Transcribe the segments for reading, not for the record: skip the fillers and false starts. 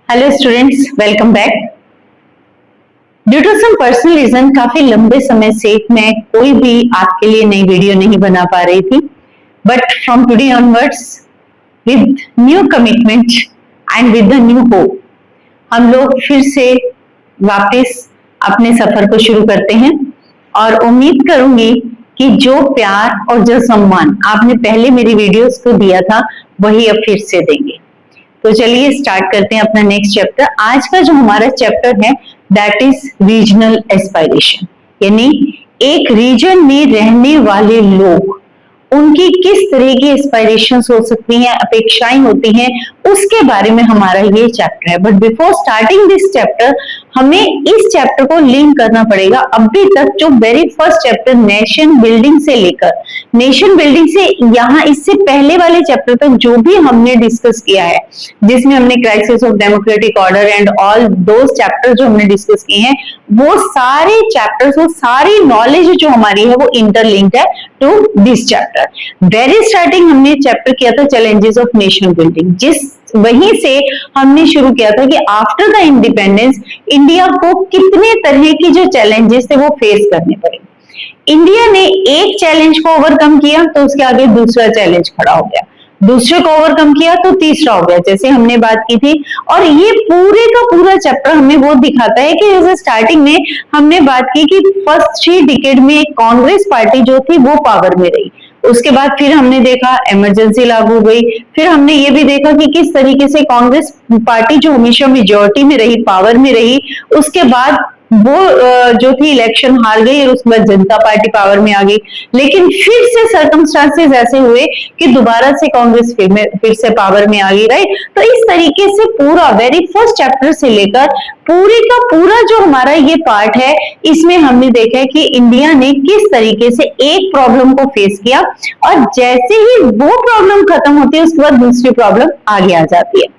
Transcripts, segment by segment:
Hello students, welcome back. Due to some personal reason काफी लंबे समय से मैं कोई भी आपके लिए नई वीडियो नहीं बना पा रही थी, but from today onwards with new commitment and with the new hope हम लोग फिर से वापस अपने सफर को शुरू करते हैं और उम्मीद करूंगी कि जो प्यार और जो सम्मान आपने पहले मेरी वीडियोस को दिया था वही अब फिर से देंगे। तो चलिए स्टार्ट करते हैं अपना नेक्स्ट चैप्टर। आज का जो हमारा चैप्टर है दैट इज रीजनल एस्पायरेशन, यानी एक रीजन में रहने वाले लोग उनकी किस तरह की एस्पायरेशंस हो सकती हैं, अपेक्षाएं होती हैं, उसके बारे में हमारा ये चैप्टर है। But before starting this chapter हमें इस चैप्टर को लिंक करना पड़ेगा अभी तक जो very first chapter nation building से लेकर नेशन बिल्डिंग से यहाँ इससे पहले वाले चैप्टर तक जो भी हमने डिस्कस किया है, जिसमें हमने crisis of democratic order and all those chapter जो हमने डिस्कस किए हैं, वो सारे चैप्टर्स, वो सारी नॉलेज जो हमारी है वो इंटरलिंक्ड है to this chapter. Very starting हमने चैप्टर किया था चैलेंजेस ऑफ नेशन बिल्डिंग, जिस वहीं से हमने शुरू किया था कि आफ्टर द इंडिपेंडेंस इंडिया को कितने तरह की जो चैलेंजेस थे वो फेस करने पड़े। इंडिया ने एक चैलेंज को ओवरकम किया तो उसके आगे दूसरा चैलेंज खड़ा हो गया, दूसरे को ओवरकम किया तो तीसरा हो गया, जैसे हमने बात की थी। और ये पूरे का पूरा चैप्टर हमें वो दिखाता है कि जैसे स्टार्टिंग में हमने बात की कि फर्स्ट 3 डिकेड में कांग्रेस पार्टी जो थी वो पावर में रही, उसके बाद फिर हमने देखा इमरजेंसी लागू हो गई, फिर हमने ये भी देखा कि किस तरीके से कांग्रेस पार्टी जो हमेशा मेजोरिटी में रही, पावर में रही, उसके बाद वो जो थी इलेक्शन हार गई और उसके बाद जनता पार्टी पावर में आ गई। लेकिन फिर से सर्कमस्टांसेस ऐसे हुए कि दोबारा से कांग्रेस फिर से पावर में आ गई, राइट। तो इस तरीके से पूरा वेरी फर्स्ट चैप्टर से लेकर पूरे का पूरा जो हमारा ये पार्ट है, इसमें हमने देखा है कि इंडिया ने किस तरीके से एक प्रॉब्लम को फेस किया और जैसे ही वो प्रॉब्लम खत्म होती है उसके बाद दूसरी प्रॉब्लम आगे आ जाती है।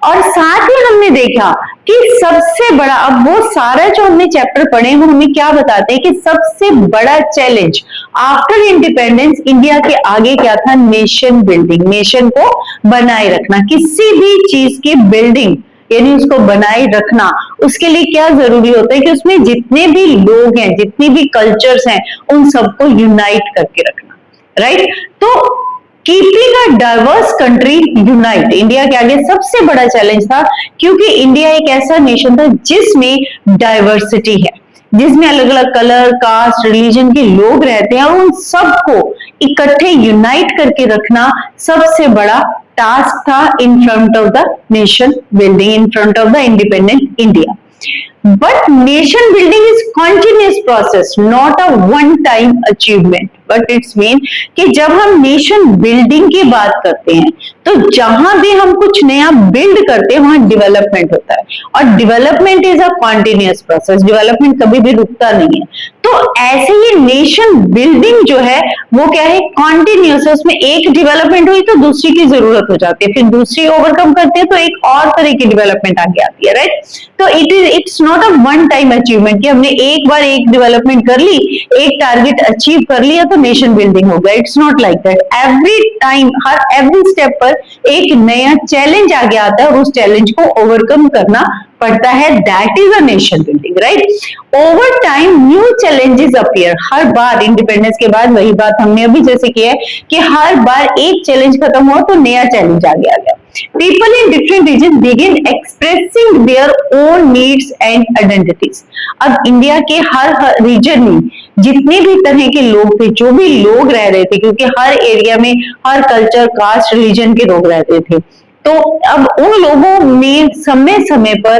और साथ ही हमने देखा कि सबसे बड़ा, अब वो सारा जो हमने चैप्टर पढ़े वो हमें क्या बताते हैं कि सबसे बड़ा चैलेंज आफ्टर इंडिपेंडेंस इंडिया के आगे क्या था, नेशन बिल्डिंग, नेशन को बनाए रखना। किसी भी चीज की बिल्डिंग यानी उसको बनाए रखना, उसके लिए क्या जरूरी होता है कि उसमें जितने भी लोग हैं, जितनी भी कल्चर्स हैं, उन सबको यूनाइट करके रखना, राइट। तो keeping a diverse country unite India के आगे सबसे बड़ा चैलेंज था, क्योंकि इंडिया एक ऐसा नेशन था जिसमें डाइवर्सिटी है, जिसमें अलग अलग कलर, कास्ट, रिलीजन के लोग रहते हैं और उन सबको इकट्ठे यूनाइट करके रखना सबसे बड़ा टास्क था in front of the nation building, in front of the independent India. But nation building is continuous process, not a one-time achievement. But it's mean कि जब हम नेशन बिल्डिंग की बात करते हैं तो जहां भी हम कुछ नया बिल्ड करते हैं वहां डेवलपमेंट होता है, और development is a continuous process, development कभी भी रुकता नहीं है। तो ऐसे ही नेशन बिल्डिंग जो है वो क्या है, कॉन्टिन्यूअस है। उसमें एक डेवलपमेंट हुई तो दूसरी की जरूरत हो जाती है, फिर दूसरी ओवरकम करते हैं तो एक और तरह की डेवलपमेंट आगे आती है, राइट। तो it's not a one time achievement कि हमने एक बार एक डेवलपमेंट कर ली, एक टारगेट अचीव कर लिया तो नेशन बिल्डिंग हो गया। It's not like that. Every time, her every step पर एक नया चैलेंज आगे आता है और उस चैलेंज को ओवरकम करना पड़ता है, that is a nation building, right. Over time new challenges appear, her bar independence के बाद वही बात हमने अभी जैसे की है कि हर बार एक चैलेंज खत्म हुआ तो नया चैलेंज आगे आ गया। People in different regions begin expressing their own needs and identities. अब इंडिया के हर रीजन में जितने भी तरह के लोग थे, जो भी लोग रह रहे थे, क्योंकि हर एरिया में हर कल्चर, कास्ट, रिलीजन के लोग रहते थे, तो अब उन लोगों में समय समय पर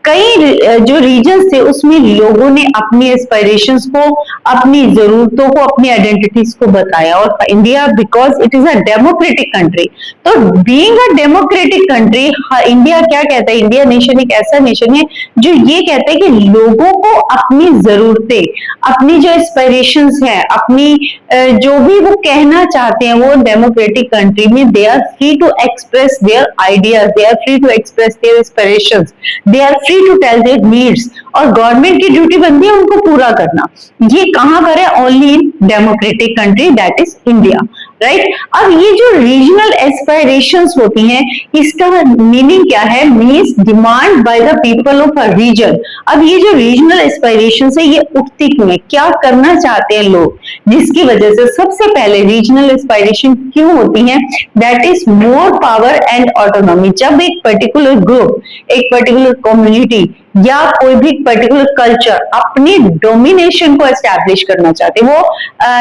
कई जो रीजन्स थे उसमें लोगों ने अपनी एस्पायरेशंस को, अपनी जरूरतों को, अपनी आइडेंटिटीज को बताया। और India because it is a democratic country, तो being a democratic country India क्या कहता है, इंडिया नेशन एक ऐसा नेशन है जो ये कहता है कि लोगों को अपनी जरूरतें, अपनी जो एस्पायरेशंस है, अपनी जो भी वो कहना चाहते हैं, वो डेमोक्रेटिक कंट्री में they are free to express their ideas, they are free to express their aspirations, they are free to tell their needs, और गवर्नमेंट की ड्यूटी बनती है उनको पूरा करना। ये कहां पर है, only in democratic country that is India. Right. अब ये जो रीजनल एस्पायरेशंस होती हैं, इसका मीनिंग क्या है? Means demand by the people of a region. अब ये जो रीजनल एस्पायरेशंस है, ये उठती क्यों है? क्या करना चाहते हैं लोग, जिसकी वजह से सबसे पहले रीजनल एस्पायरेशन क्यों होती है? That is more power and autonomy. जब एक पर्टिकुलर ग्रुप, एक पर्टिकुलर कम्युनिटी या कोई भी पर्टिकुलर कल्चर अपनी डोमिनेशन को एस्टैब्लिश करना चाहते हैं, वो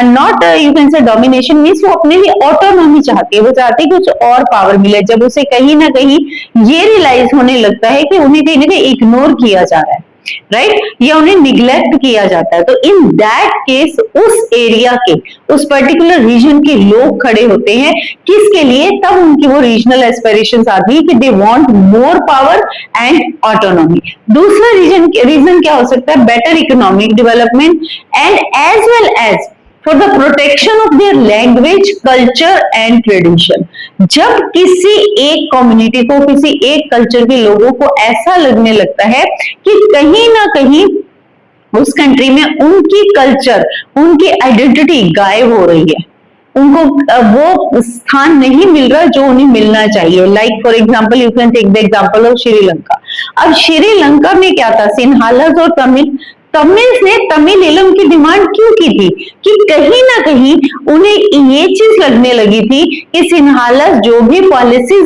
not you can say domination means वो अपने लिए ऑटोनॉमी चाहती है, वो चाहती है कि कुछ और पावर मिले। जब उसे कहीं ना कहीं ये रियलाइज होने लगता है कि उन्हें कहीं ना कहीं इग्नोर किया जा रहा है, राइट, या उन्हें निग्लेक्ट किया जाता है, तो इन दैट केस उस एरिया के, उस पर्टिकुलर रीजन के लोग खड़े होते हैं किसके लिए? तब उनकी वो रीजनल एस्पिरेशंस आती है कि they want more power and autonomy. दूसरा रीजन क्या हो सकता है? Better economic development and as well as for the protection of their language, culture and tradition. जब किसी एक कम्युनिटी को, किसी एक कल्चर के लोगों को ऐसा लगने लगता है कि कहीं ना कहीं उस कंट्री में उनकी कल्चर, उनकी आइडेंटिटी गायब हो रही है, उनको वो स्थान नहीं मिल रहा जो उन्हें मिलना चाहिए। Like for example you can take the example of Sri Lanka. अब श्रीलंका में क्या था? सिन्हालास और तमिल्स ने तमिल इलम की डिमांड क्यों की थी? कि कहीं ना कहीं उन्हें ये चीज लगने लगी थी कि सिन्हालास जो भी policies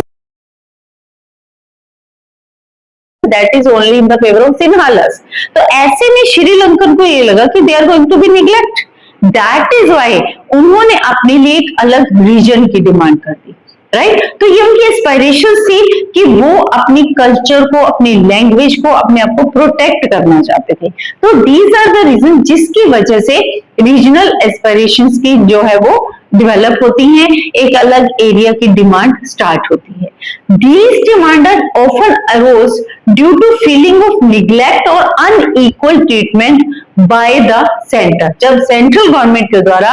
that is only in the favour of Sinhalese. तो ऐसे में श्रीलंकन को ये लगा कि they are going to be neglect, that is why उन्होंने अपने लिए एक अलग रीजन की डिमांड कर दी, राइट। तो ये उनकी एस्पायरेशन थी कि वो अपनी कल्चर को, अपनी लैंग्वेज को, अपने आप को प्रोटेक्ट करना चाहते थे। तो दीज आर द रीजन जिसकी वजह से रीजनल एस्पायरेशंस की जो है वो डेवलप होती हैं, एक अलग एरिया की डिमांड स्टार्ट होती है। These demand are often arose due to feeling of neglect or unequal treatment by the center। जब सेंट्रल गवर्नमेंट के द्वारा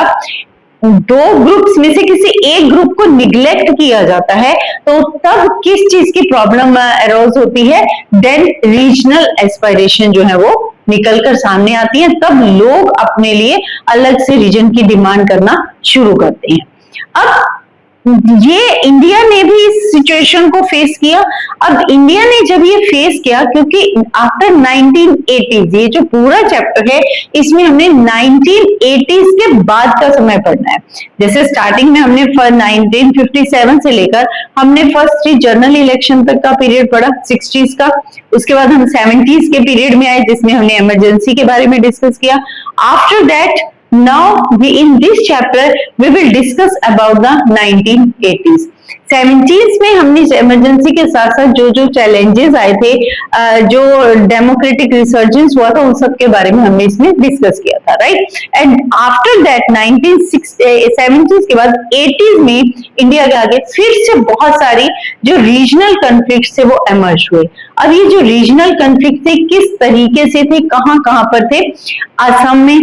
दो ग्रुप्स में से किसी एक ग्रुप को निग्लेक्ट किया जाता है, तो तब किस चीज की प्रॉब्लम अरोज होती है? देन रीजनल एस्पायरेशन जो है वो निकलकर सामने आती है, तब लोग अपने लिए अलग से रीजन की डिमांड करना शुरू करते हैं। अब ये इंडिया ने भी इस सिचुएशन को फेस किया। अब इंडिया ने जब ये फेस किया, क्योंकि आफ्टर 1980s, ये जो पूरा चैप्टर है इसमें हमने 1980s के बाद का समय पढ़ना है। जैसे स्टार्टिंग में हमने 1957 से लेकर हमने फर्स्ट जनरल इलेक्शन तक का पीरियड पढ़ा 60s का, उसके बाद हम 70s के पीरियड में आए जिसमें हमने इमरजेंसी के बारे में डिस्कस किया। After that now in this chapter we will discuss about the 1980s। 70s में हमने इमरजेंसी के साथ साथ जो जो चैलेंजेस आए थे, जो डेमोक्रेटिक रिसर्जेंस हुआ था, उन सब के बारे में हमने इसमें डिस्कस किया था, right. And after that 1970s के बाद 80s में इंडिया के आगे फिर से बहुत सारी जो रीजनल कन्फ्लिक्ट थे वो एमर्ज हुए। अब ये जो रीजनल कन्फ्लिक्ट थे किस तरीके से थे, कहां कहां पर थे? असम में,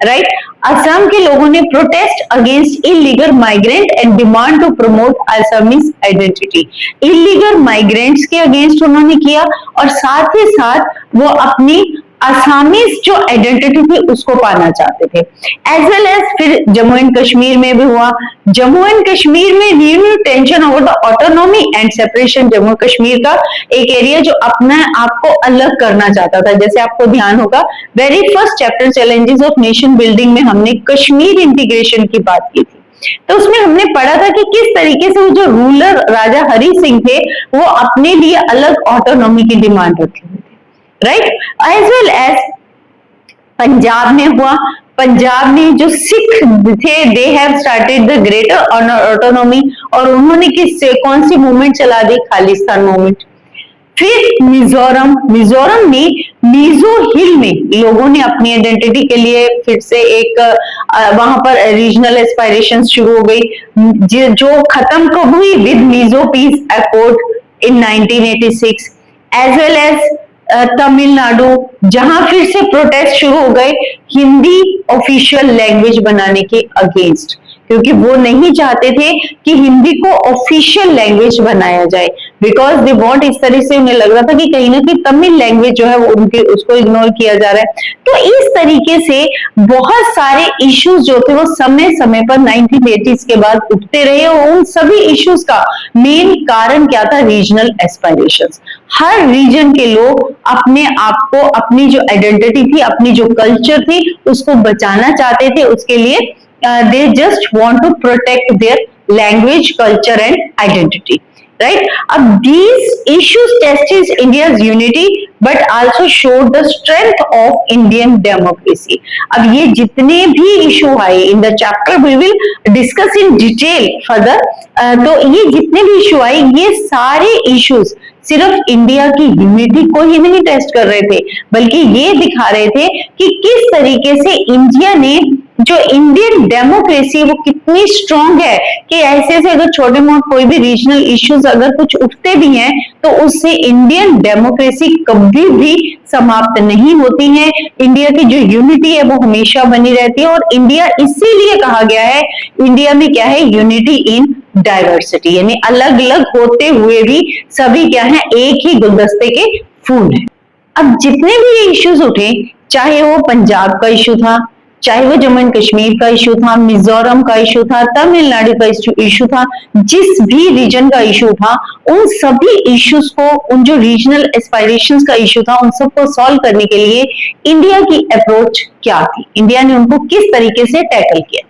राइट। असम के लोगों ने protest against illegal migrant and demand to promote Assamese identity. Illegal migrants के अगेंस्ट उन्होंने किया और साथ ही साथ वो अपनी असमीज जो आइडेंटिटी थी उसको पाना चाहते थे। एज वेल एज फिर जम्मू एंड कश्मीर में भी हुआ। जम्मू एंड कश्मीर में new tension over the autonomy and separation. Jammu Kashmir का एक एरिया जो अपना आपको अलग करना चाहता था। जैसे आपको ध्यान होगा very first chapter challenges of nation building में हमने कश्मीर इंटीग्रेशन की बात की थी, तो उसमें हमने पढ़ा था कि किस तरीके से वो जो रूलर राजा हरि सिंह थे वो अपने लिए अलग ऑटोनॉमी की डिमांड रखे हुए थे, right. As well as Punjab में हुआ। पंजाब में जो सिख थे they have started the greater autonomy, और उन्होंने कौन सी मूवमेंट चला दी? खालिस्तान मूवमेंट। फिर मिजोरम में मिजो हिल में लोगों ने अपनी आइडेंटिटी के लिए फिर से एक वहां पर रीजनल एस्पायरेशन शुरू हो गई जो खत्म कब हुई? With Mizo peace accord in 1986। As well as Tamil Nadu, जहां फिर से प्रोटेस्ट शुरू हो गए हिंदी ऑफिशियल लैंग्वेज बनाने के अगेंस्ट, क्योंकि वो नहीं चाहते थे कि हिंदी को ऑफिशियल लैंग्वेज बनाया जाए, बिकॉज दे वांट, इस तरह से उन्हें लग रहा था कि कहीं ना कहीं तमिल लैंग्वेज जो है वो उनके उसको इग्नोर किया जा रहा है। तो इस तरीके से बहुत सारे इश्यूज जो थे वो समय समय पर 1980s के बाद उठते रहे, और उन सभी इश्यूज का मेन कारण क्या था? Regional aspirations. हर रीजन के लोग अपने आप को, अपनी जो आइडेंटिटी थी, अपनी जो कल्चर थी, उसको बचाना चाहते थे। उसके लिए they just want to protect their language, culture and identity, right? अब these issues tested India's unity but also showed the strength of Indian democracy. अब ये जितने भी इशू आए in the chapter we will discuss in detail further. तो ये जितने भी इशू आए, ये सारे इश्यूज सिर्फ इंडिया की यूनिटी को ही नहीं टेस्ट कर रहे थे, बल्कि ये दिखा रहे थे कि किस तरीके से इंडिया ने, जो इंडियन डेमोक्रेसी वो कितनी स्ट्रांग है कि ऐसे ऐसे अगर छोटे मोटे कोई भी रीजनल इश्यूज अगर कुछ उठते भी हैं तो उससे इंडियन डेमोक्रेसी कभी भी समाप्त नहीं होती है। इंडिया की जो यूनिटी है वो हमेशा बनी रहती है, और इंडिया इसीलिए कहा गया है, इंडिया में क्या है? यूनिटी इन डाइवर्सिटी, यानी अलग अलग होते हुए भी सभी क्या है? एक ही गुलदस्ते के फूल हैं। अब जितने भी ये इश्यूज उठे, चाहे वो पंजाब का इशू था, चाहे वो जम्मू एंड कश्मीर का इशू था, मिजोरम का इशू था, तमिलनाडु का इशू था, जिस भी रीजन का इशू था, उन सभी इश्यूज को, उन जो रीजनल एस्पायरेशंस का इशू था, उन सबको सॉल्व करने के लिए इंडिया की अप्रोच क्या थी? इंडिया ने उनको किस तरीके से टैकल किया?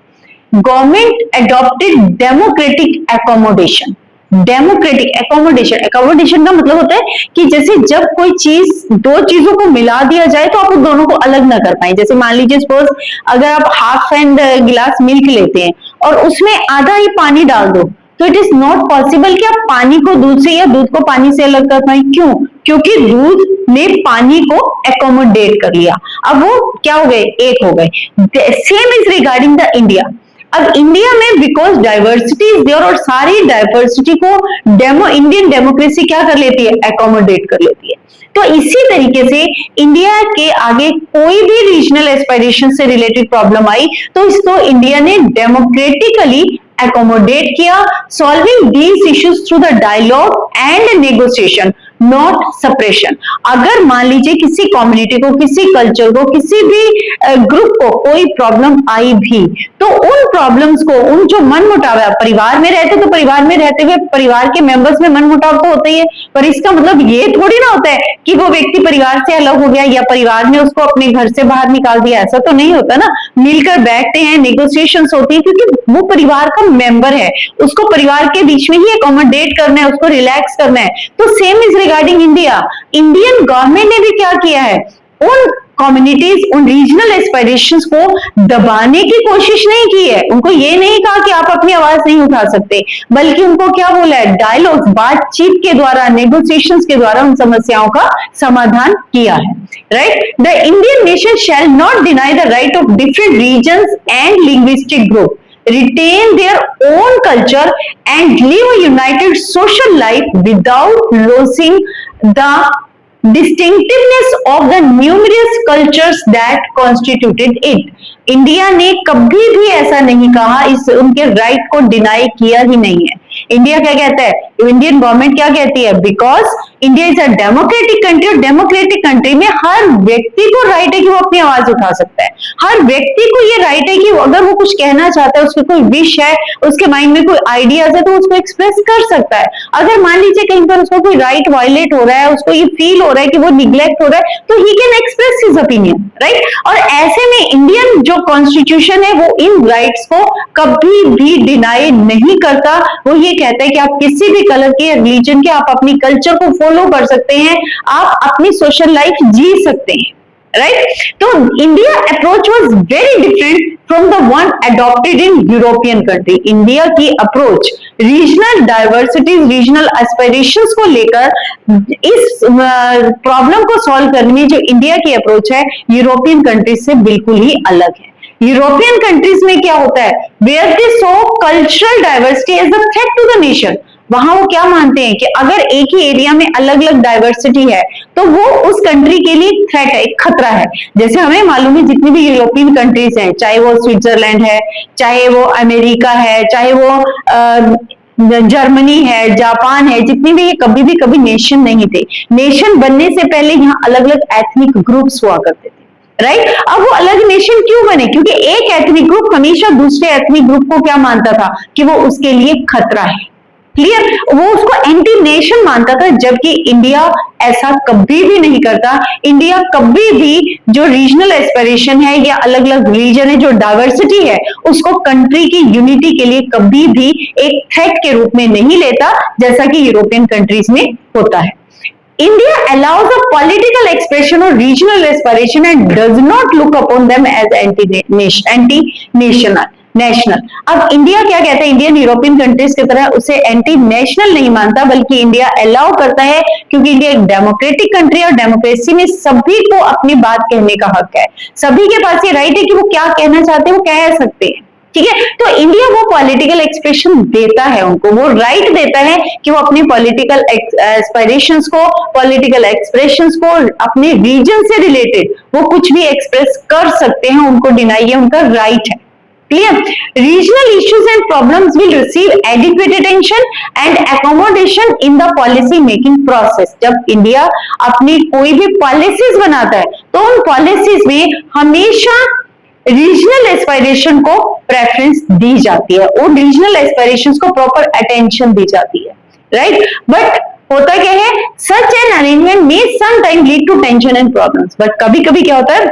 Government adopted democratic accommodation. Democratic accommodation, accommodation का मतलब होता है कि जैसे जब कोई चीज, दो चीजों को मिला दिया जाए तो आप उन दोनों को अलग ना कर पाए। जैसे मान लीजिए सपोज अगर आप हाफ एंड गिलास मिल्क लेते हैं और उसमें आधा ही पानी डाल दो, तो इट इज नॉट पॉसिबल कि आप पानी को दूध से या दूध को पानी से अलग कर पाए। क्यों? क्योंकि दूध ने पानी को एकोमोडेट कर लिया, अब वो क्या हो गए? एक हो गए। Same is regarding the India. अब इंडिया में बिकॉज डाइवर्सिटी इज देयर, और सारी डाइवर्सिटी को इंडियन डेमोक्रेसी क्या कर लेती है? एकोमोडेट कर लेती है। तो इसी तरीके से इंडिया के आगे कोई भी रीजनल एस्पायरेशन से रिलेटेड प्रॉब्लम आई तो इसको इंडिया ने डेमोक्रेटिकली एकोमोडेट किया, solving these issues through the dialogue and negotiation, not suppression. अगर मान लीजिए किसी कम्युनिटी को, किसी कल्चर को, किसी भी ग्रुप को कोई प्रॉब्लम आई भी, तो उन प्रॉब्लम्स को, उन जो मन मुटाव है, परिवार में रहते तो परिवार में रहते हुए परिवार के मेंबर्स में मन मुटाव तो होता ही है, पर इसका मतलब ये थोड़ी ना होता है कि वो व्यक्ति परिवार से अलग हो गया या परिवार ने उसको अपने घर से बाहर निकाल दिया। ऐसा तो नहीं होता ना। मिलकर बैठते हैं, नेगोशिएशंस होती है, क्योंकि वो परिवार का मेंबर है, उसको परिवार के बीच में ही एकोमोडेट करना है, उसको रिलैक्स करना है। तो same is regarding India. Indian government ने भी क्या किया है? उन कम्युनिटीज, उन रीजनल एस्पायरेशंस को दबाने की कोशिश नहीं की है। उनको ये नहीं कहा कि आप अपनी आवाज नहीं उठा सकते, बल्कि उनको क्या बोला है? डायलॉग, बातचीत के द्वारा, नेगोशिएशंस के द्वारा उन समस्याओं का समाधान किया है। Right? The Indian nation shall not deny the right of different regions and linguistic group retain their own culture and live a united social life without losing the distinctiveness of the numerous cultures that constituted it. India ने कभी भी ऐसा नहीं कहा, इस उनके right को deny किया ही नहीं है। इंडिया क्या कहता है? इंडियन गवर्नमेंट क्या कहती है? Because India is a democratic country, और डेमोक्रेटिक कंट्री में हर व्यक्ति को राइट है कि वो अपनी आवाज उठा सकता है। हर व्यक्ति को ये राइट है कि अगर वो कुछ कहना चाहता है, उसकी कोई विश है, उसके माइंड में कोई आइडियाज है, तो उसको एक्सप्रेस कर सकता है। अगर मान लीजिए कहीं पर उसको कोई राइट वायलेट हो रहा है, उसको ये फील हो रहा है कि वो निग्लेक्ट हो रहा है, तो he can express his opinion. Right? और ऐसे में इंडियन जो कॉन्स्टिट्यूशन है वो इन राइट्स को कभी भी डिनाई नहीं करता। वो ये कहता है कि आप किसी भी कलर के, रिलीजन के, आप अपनी कल्चर को फॉलो कर सकते हैं, आप अपनी सोशल लाइफ जी सकते हैं। राइट? तो India approach was very different from the one adopted in European country. India की approach regional diversities, regional aspirations को लेकर इस प्रॉब्लम को सॉल्व करने में जो इंडिया की अप्रोच है, यूरोपियन कंट्रीज से बिल्कुल ही अलग है। यूरोपियन कंट्रीज में क्या होता है? Where they saw cultural diversity as a threat to the nation. वहां वो क्या मानते हैं कि अगर एक ही एरिया में अलग अलग डाइवर्सिटी है तो वो उस कंट्री के लिए थ्रेट है, एक खतरा है। जैसे हमें मालूम है जितनी भी यूरोपियन कंट्रीज हैं, चाहे वो स्विट्जरलैंड है, चाहे वो अमेरिका है, चाहे वो जर्मनी है, जापान है, जितनी भी, ये कभी नेशन नहीं थे। नेशन बनने से पहले यहाँ अलग अलग एथनिक ग्रुप्स हुआ करते थे, राइट? अब वो अलग नेशन क्यों बने? क्योंकि एक एथनिक ग्रुप हमेशा दूसरे एथनिक ग्रुप को क्या मानता था कि वो उसके लिए खतरा है। क्लियर? वो उसको एंटी नेशन मानता था, जबकि इंडिया ऐसा कभी भी नहीं करता। इंडिया कभी भी जो रीजनल एस्पिरेशन है या अलग अलग रीजन है, जो डाइवर्सिटी है, उसको कंट्री की यूनिटी के लिए कभी भी एक थ्रेट के रूप में नहीं लेता, जैसा कि यूरोपियन कंट्रीज में होता है। India allows a political expression or regional aspiration and does not look upon them as anti-national. अब इंडिया क्या कहता है? इंडियन यूरोपियन कंट्रीज की तरह उसे एंटी नेशनल नहीं मानता, बल्कि इंडिया अलाउ करता है, क्योंकि इंडिया एक डेमोक्रेटिक कंट्री है और डेमोक्रेसी में सभी को अपनी बात कहने का हक है। सभी के पास ये राइट है कि वो क्या कहना चाहते हैं वो कह सकते हैं, ठीक है? तो इंडिया वो पॉलिटिकल एक्सप्रेशन देता है, उनको वो राइट देता है कि वो अपनी पॉलिटिकल एस्पिरेशंस को, पॉलिटिकल एक्सप्रेशंस को अपने रीजन से रिलेटेड वो कुछ भी एक्सप्रेस कर सकते हैं, उनको डिनाई है, उनका राइट है। Clear? Regional issues and problems will receive adequate attention and accommodation in the policy making process. जब इंडिया अपनी कोई भी पॉलिसीज बनाता है तो उन पॉलिसीज में हमेशा रीजनल एस्पिरेशन को प्रेफरेंस दी जाती है, और रीजनल एस्पिरेशंस को प्रॉपर अटेंशन दी जाती है, राइट? बट होता क्या है? Such an arrangement may sometime lead to tension and problems. But कभी कभी क्या होता है,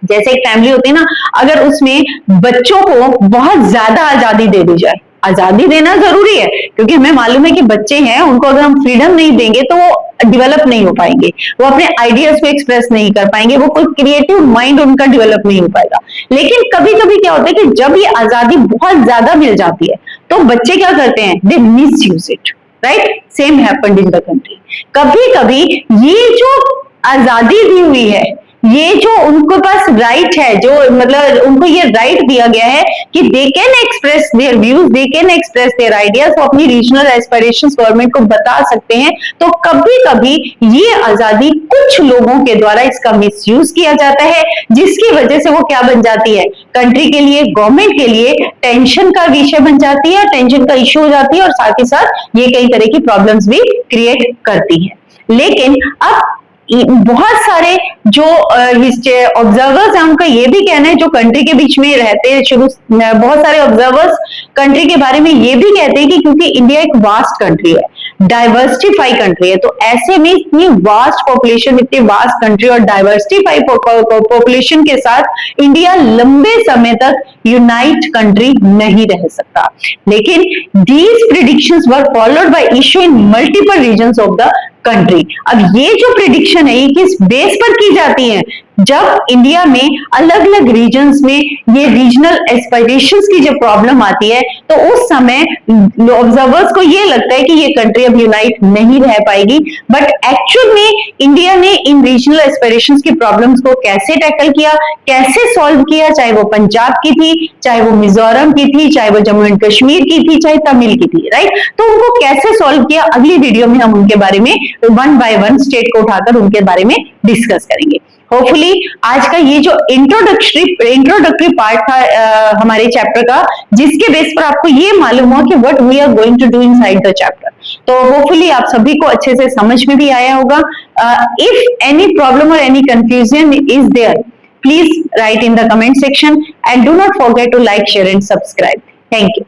जैसे एक फैमिली होती है ना, अगर उसमें बच्चों को बहुत ज्यादा आजादी दे दी जाए, आजादी देना जरूरी है क्योंकि हमें मालूम है कि बच्चे हैं, उनको अगर हम फ्रीडम नहीं देंगे तो वो डेवलप नहीं हो पाएंगे, वो अपने आइडियाज को एक्सप्रेस नहीं कर पाएंगे, वो कोई क्रिएटिव माइंड उनका डेवलप नहीं हो पाएगा। लेकिन कभी कभी क्या होता है कि जब ये आजादी बहुत ज्यादा मिल जाती है तो बच्चे क्या करते हैं? They miss use it, right? Same happened in the country. कभी कभी ये जो आजादी दी हुई है, ये जो उनके पास राइट है, जो मतलब उनको ये राइट दिया गया है कि they can express their views, they can express their ideas, वो अपनी रीजनल एस्पिरेशंस गवर्नमेंट को बता सकते हैं। तो कभी कभी ये आजादी कुछ लोगों के द्वारा इसका मिसयूज किया जाता है, जिसकी वजह से वो क्या बन जाती है? कंट्री के लिए, गवर्नमेंट के लिए टेंशन का विषय बन जाती है, टेंशन का इश्यू हो जाती है, और साथ ही साथ ये कई तरह की प्रॉब्लम्स भी क्रिएट करती है। लेकिन अब बहुत सारे जो ऑब्जर्वर्स हैं उनका ये भी कहना है, जो कंट्री के बीच में रहते हैं, शुरू बहुत सारे ऑब्जर्वर्स कंट्री के बारे में ये भी कहते हैं कि क्योंकि इंडिया एक वास्ट कंट्री है, डाइवर्सिफाई कंट्री है, तो ऐसे में इतनी वास्ट पॉपुलेशन, इतनी वास्ट कंट्री और डाइवर्सिफाई पॉपुलेशन के साथ इंडिया लंबे समय तक यूनाइट कंट्री नहीं रह सकता। लेकिन these predictions were followed by issue in multiple regions of the country. अब ये जो प्रिडिक्शन है ये किस बेस पर की जाती है? जब इंडिया में अलग अलग रीजन्स में ये रीजनल एस्पिरेशंस की जब प्रॉब्लम आती है तो उस समय ऑब्जर्वर्स को ये लगता है कि ये कंट्री अब यूनाइट नहीं रह पाएगी। बट एक्चुअल में इंडिया ने इन रीजनल एस्पिरेशंस की प्रॉब्लम्स को कैसे टैकल किया, कैसे सॉल्व किया, चाहे वो पंजाब की थी, चाहे वो मिजोरम की थी, चाहे वो जम्मू एंड कश्मीर की थी, चाहे तमिल की थी, राइट? तो उनको कैसे सॉल्व किया, अगली वीडियो में हम उनके बारे में वन बाय वन स्टेट को उठाकर उनके बारे में डिस्कस करेंगे। होपफुली आज का ये जो इंट्रोडक्टरी पार्ट था हमारे चैप्टर का, जिसके बेस पर आपको ये मालूम हुआ कि what we are going to do inside the chapter, तो होपफुली आप सभी को अच्छे से समझ में भी आया होगा। If any problem or any confusion is there, please write in the comment section and do not forget to like, share and subscribe. Thank you.